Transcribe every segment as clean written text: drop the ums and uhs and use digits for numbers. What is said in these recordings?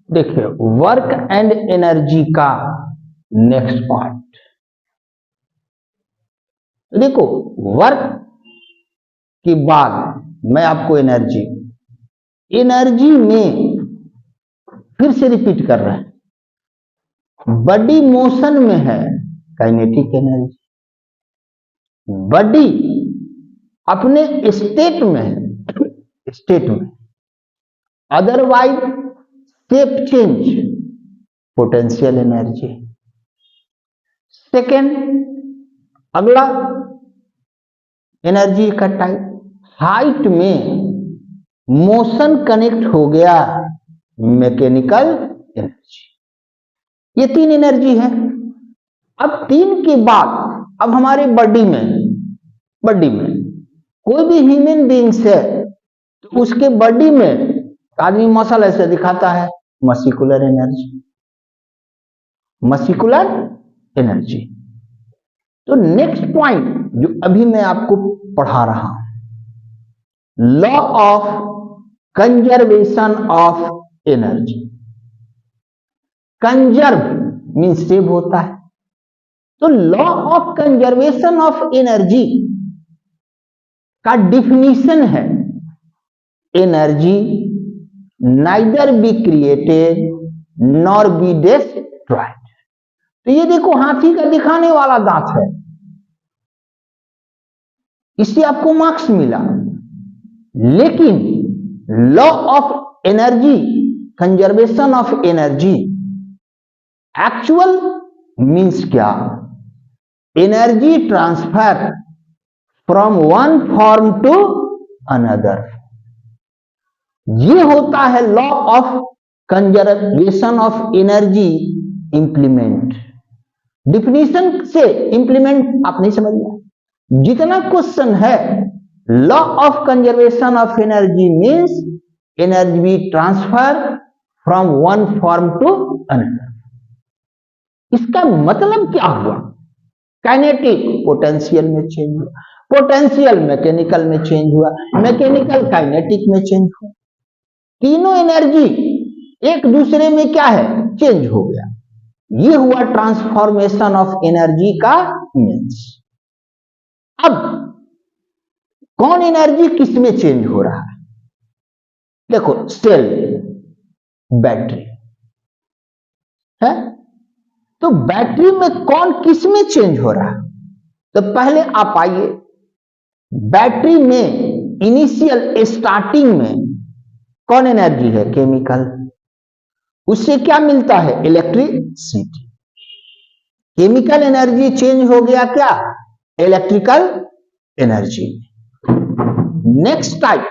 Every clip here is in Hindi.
देखिए वर्क एंड एनर्जी का नेक्स्ट पार्ट। देखो वर्क के बाद मैं आपको एनर्जी में फिर से रिपीट कर रहे हैं। बॉडी मोशन में है काइनेटिक एनर्जी, बॉडी अपने स्टेट में है otherwise shape change potential energy. Second अगला एनर्जी का टाइप हाइट में मोशन कनेक्ट हो गया मैकेनिकल एनर्जी। ये तीन एनर्जी है। अब तीन के बाद अब हमारे बॉडी में कोई भी ह्यूमन बीइंग्स है तो उसके बॉडी में आदमी मसल ऐसे दिखाता है मस्कुलर एनर्जी। तो नेक्स्ट पॉइंट जो अभी मैं आपको पढ़ा रहा हूं, law of conservation of energy. Conserve mean save होता है, तो law of conservation of energy का डिफिनीशन है energy neither be created nor be destroyed. तो ये देखो हाथी का दिखाने वाला दांत है, इससे आपको मार्क्स मिला। लेकिन law of energy conservation of energy actual means क्या? Energy transfer from one form to another. ये होता है law of conservation of energy implement. Definition से इंप्लीमेंट आप नहीं समझ रहे। जितना क्वेश्चन है law of conservation of energy means energy transfer from one form to another. इसका मतलब क्या हुआ? काइनेटिक पोटेंशियल में चेंज हुआ, पोटेंशियल मैकेनिकल में चेंज हुआ, मैकेनिकल काइनेटिक में चेंज हुआ। तीनों एनर्जी एक दूसरे में क्या है? चेंज हो गया। ये हुआ ट्रांसफॉर्मेशन ऑफ एनर्जी का मीन्स। अब कौन एनर्जी किस में चेंज हो रहा है? देखो सेल बैटरी है, तो बैटरी में कौन किस में चेंज हो रहा है? तो पहले आप आइए, बैटरी में इनिशियल स्टार्टिंग में कौन एनर्जी है? केमिकल। उससे क्या मिलता है? इलेक्ट्रिसिटी। केमिकल एनर्जी चेंज हो गया क्या? Electrical energy. नेक्स्ट टाइप,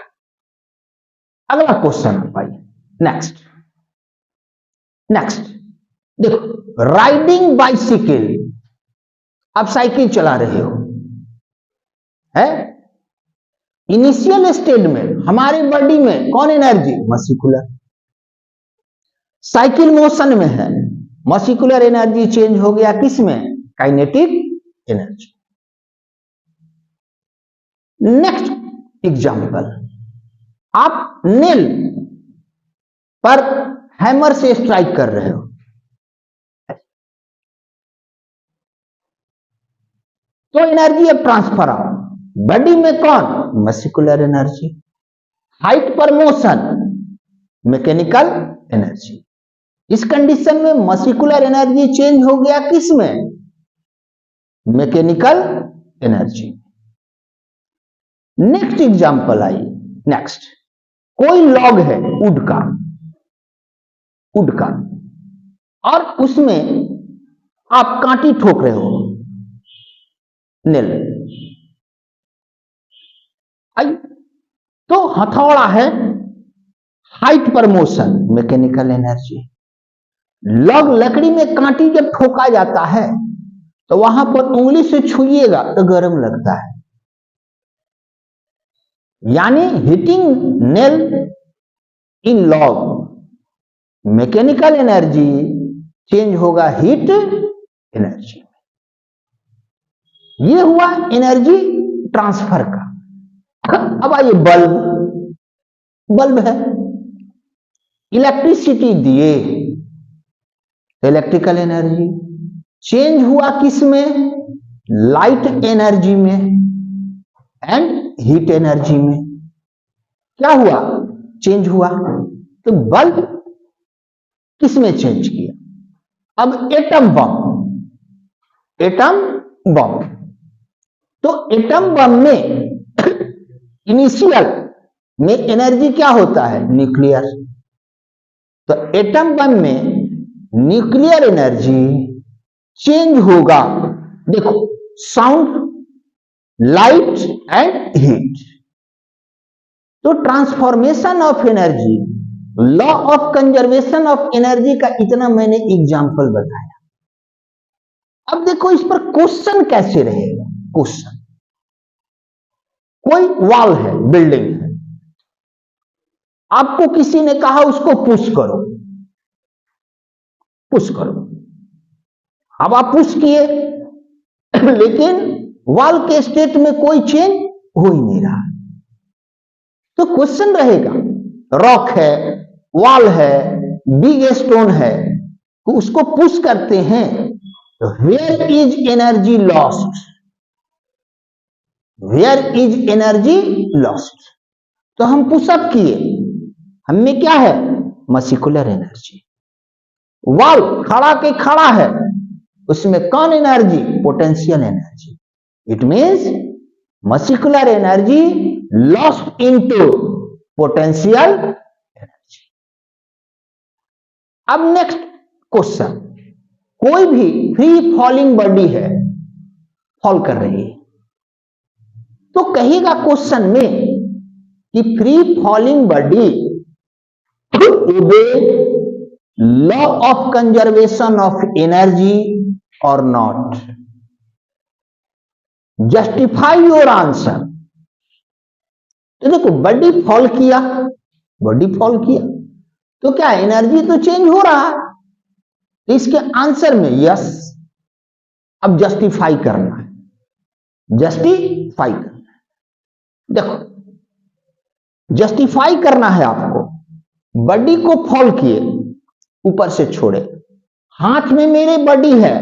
अगला क्वेश्चन आप आइए। नेक्स्ट देखो, राइडिंग बाइसिकल। आप साइकिल चला रहे हो है, इनिशियल स्टेज में हमारे बॉडी में कौन एनर्जी? मस्कुलर। साइकिल मोशन में है, मस्कुलर एनर्जी चेंज हो गया किस में? Kinetic energy. नेक्स्ट एग्जांपल, आप नेल पर हैमर से स्ट्राइक कर रहे हो, तो एनर्जी अब ट्रांसफर आओ बॉडी में कौन? Muscular energy. हाइट पर मोशन मैकेनिकल एनर्जी। इस कंडीशन में मस्कुलर एनर्जी चेंज हो गया किस में? Mechanical energy. Next example I. Next, कोई लॉग है वुड का और उसमें आप कांटी ठोक रहे हो, नेल। तो हथौड़ा है, हाइट पर मोशन मैकेनिकल एनर्जी। लॉग लकड़ी में कांटी जब ठोका जाता है तो वहां पर उंगली से छुइएगा तो गर्म लगता है, यानी heating nail in log mechanical energy change होगा हीट एनर्जी। ये हुआ एनर्जी ट्रांसफर का। अब आइए बल्ब है, इलेक्ट्रिसिटी दिए तो इलेक्ट्रिकल एनर्जी चेंज हुआ किस में, लाइट एनर्जी में एंड हीट एनर्जी में। क्या हुआ, चेंज हुआ। तो बल्ब किस में चेंज किया, अब एटम बम। तो एटम बम में इनिशियल में एनर्जी क्या होता है, न्यूक्लियर। तो एटम बम में न्यूक्लियर एनर्जी चेंज होगा, देखो साउंड, लाइट एंड हीट। तो transformation of energy, law of conservation of energy का इतना मैंने एग्जांपल बताया। अब देखो इस पर क्वेश्चन कैसे रहेगा। क्वेश्चन, कोई वॉल है, बिल्डिंग है, आपको किसी ने कहा उसको पुश करो, अब आप पुश किए लेकिन वॉल के स्टेट में कोई चेंज हो ही नहीं रहा। तो क्वेश्चन रहेगा, रॉक है, वॉल है, बिग स्टोन है, तो उसको पुश करते हैं, तो where is energy lost, where is energy lost. तो हम पुशअप किए, हमें क्या है, मस्कुलर एनर्जी। वॉल खड़ा के खड़ा है, उसमें कौन energy, potential energy. It means muscular energy lost into potential energy. अब नेक्स्ट क्वेश्चन, कोई भी फ्री फॉलिंग बॉडी है, फॉल कर रही है, तो कहेगा क्वेश्चन में कि free falling body obey law of conservation of energy और नॉट। Justify your answer. तो देखो बॉडी फॉल किया, तो क्या एनर्जी तो चेंज हो रहा है, तो इसके आंसर में यस। अब जस्टिफाई करना है, देखो जस्टिफाई करना है आपको। बॉडी को फॉल किए, ऊपर से छोड़े, हाथ में मेरे बॉडी है,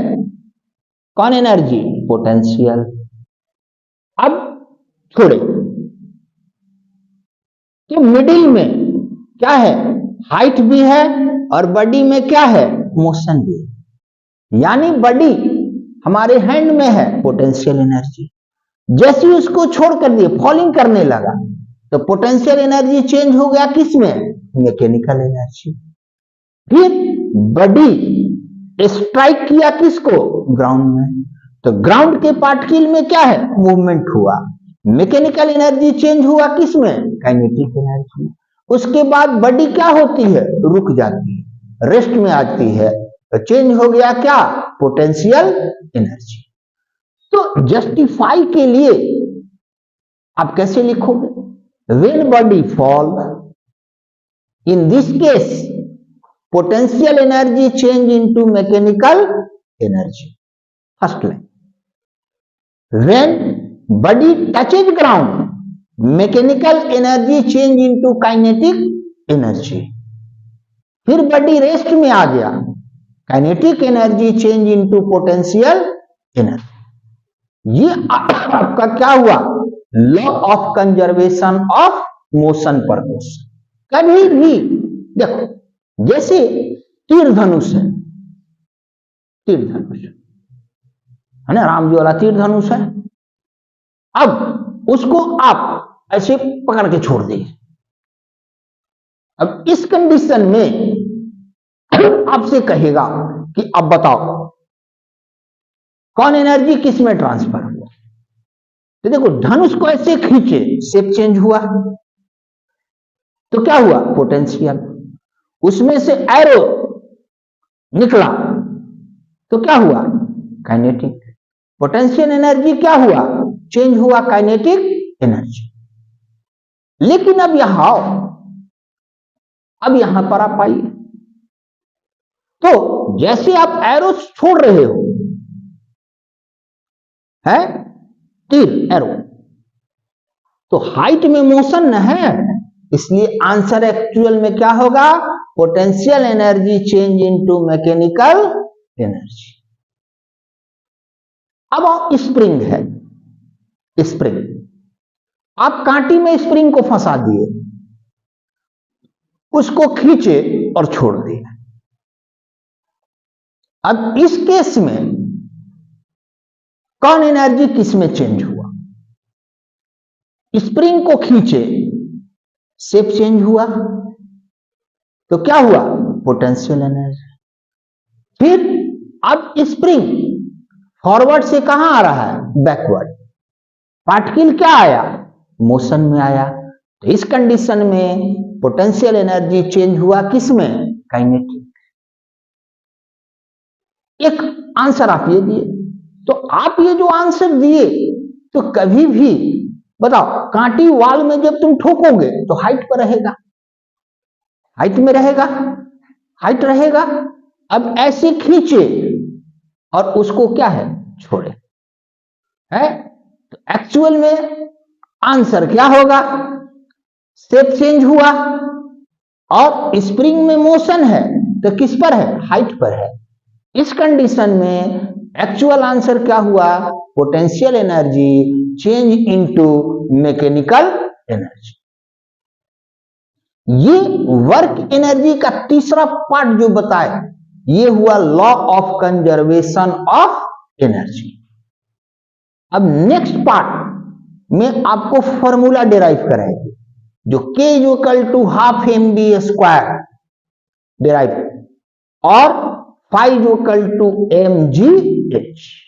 कौन एनर्जी, पोटेंशियल। अब छोड़े, तो मिडिल में क्या है, हाइट भी है और बॉडी में क्या है, मोशन भी है। यानी बॉडी हमारे हैंड में है, पोटेंशियल एनर्जी। जैसे उसको छोड़ कर दिए, फॉलिंग करने लगा, तो पोटेंशियल एनर्जी चेंज हो गया किस में, मैकेनिकल एनर्जी। फिर बॉडी स्ट्राइक किया किसको, ग्राउंड में, तो ग्राउंड के पार्टिकल में क्या है, मूवमेंट हुआ, मैकेनिकल एनर्जी चेंज हुआ किस में, काइनेटिक एनर्जी। उसके बाद बॉडी क्या होती है, रुक जाती है, रेस्ट में आती है, तो चेंज हो गया क्या, पोटेंशियल एनर्जी। तो जस्टिफाई के लिए आप कैसे लिखोगे, when body fall, in this case potential energy change into mechanical energy. First line. When body touches ground, mechanical energy change into kinetic energy. फिर बॉडी रेस्ट में आ गया, kinetic energy change into potential energy. ये आपका क्या हुआ, law of conservation of motion पर क्वेश्चन। कभी भी देखो, जैसे तीर धनुष है, ना, राम जी वाला तीर धनुष है। अब उसको आप ऐसे पकड़ के छोड़ दिए। अब इस कंडीशन में आपसे कहेगा कि अब बताओ कौन एनर्जी किस में ट्रांसफर हुआ। तो देखो धनुष को ऐसे खींचे, शेप चेंज हुआ, तो क्या हुआ, पोटेंशियल। उसमें से एरो निकला, तो क्या हुआ, काइनेटिक। पोटेंशियल एनर्जी क्या हुआ, चेंज हुआ, काइनेटिक एनर्जी। लेकिन अब यहां पर आप आइए, तो जैसे आप एरो छोड़ रहे हो, है तीर एरो, तो हाइट में मोशन न है, इसलिए आंसर एक्चुअल में क्या होगा, potential energy change into mechanical energy. अब स्प्रिंग है, स्प्रिंग, आप कांटी में स्प्रिंग को फंसा दिए, उसको खींचे और छोड़ दिए। अब इस केस में कौन एनर्जी किस में चेंज हुआ? स्प्रिंग को खींचे, शेप चेंज हुआ, तो क्या हुआ? Potential energy. फिर अब स्प्रिंग फॉरवर्ड से कहां आ रहा है? बैकवर्ड। पार्टिकल क्या आया? मोशन में आया। तो इस कंडीशन में पोटेंशियल एनर्जी चेंज हुआ किस में? काइनेटिक। एक आंसर आप ये दिए। तो आप ये जो आंसर दिए, तो कभी भी बताओ, कांटी वाल में जब तुम ठोकोगे तो हाइट पर रहेगा, हाइट में रहेगा, हाइट रहेगा। अब ऐसे खींचे और उसको क्या है? छोड़े, है? तो एक्चुअल में आंसर क्या होगा? शेप चेंज हुआ और स्प्रिंग में मोशन है, तो किस पर है? हाइट पर है। इस कंडीशन में एक्चुअल आंसर क्या हुआ? Potential energy change into mechanical energy. ये वर्क एनर्जी का तीसरा पार्ट जो बताए, ये हुआ law of conservation of energy. अब नेक्स्ट पार्ट में आपको फॉर्मूला डिराइव कराएगी, जो K = ½ mv² डिराइव और phi = mgh।